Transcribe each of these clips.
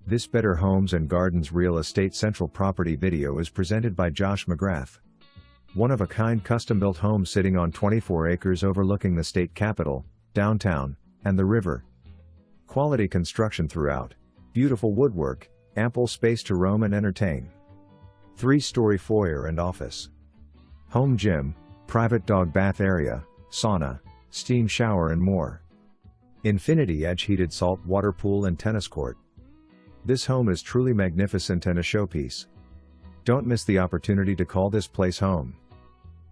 This Better Homes and Gardens Real Estate Central Property video is presented by Josh McGrath. One-of-a-kind custom-built home sitting on 24 acres overlooking the state capitol, downtown, and the river. Quality construction throughout. Beautiful woodwork, ample space to roam and entertain. 3-story foyer and office. Home gym, private dog bath area, sauna, steam shower and more. Infinity edge heated salt water pool and tennis court. This home is truly magnificent and a showpiece. Don't miss the opportunity to call this place home.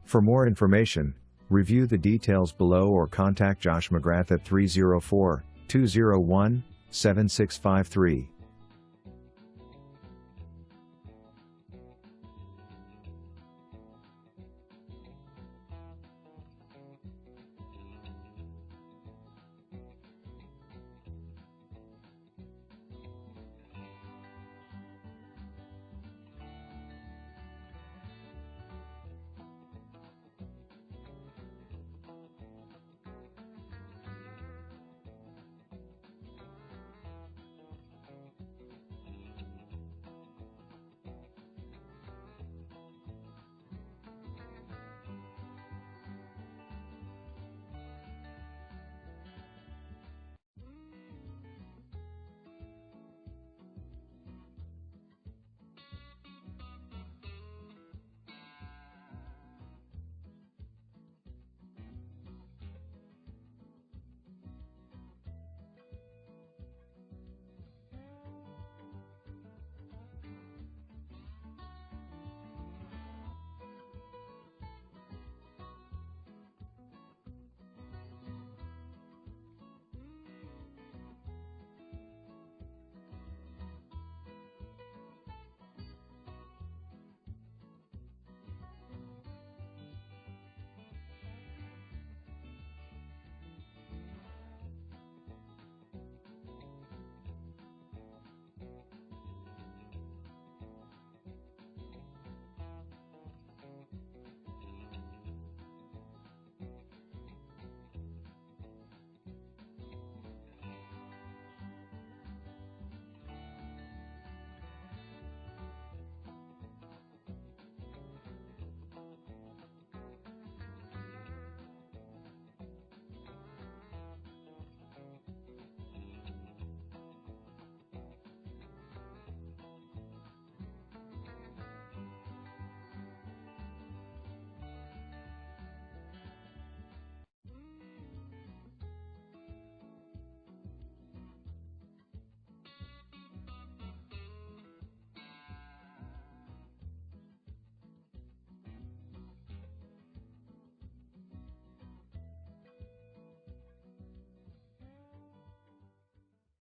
For more information, review the details below or contact Josh McGrath at 304-201-7653.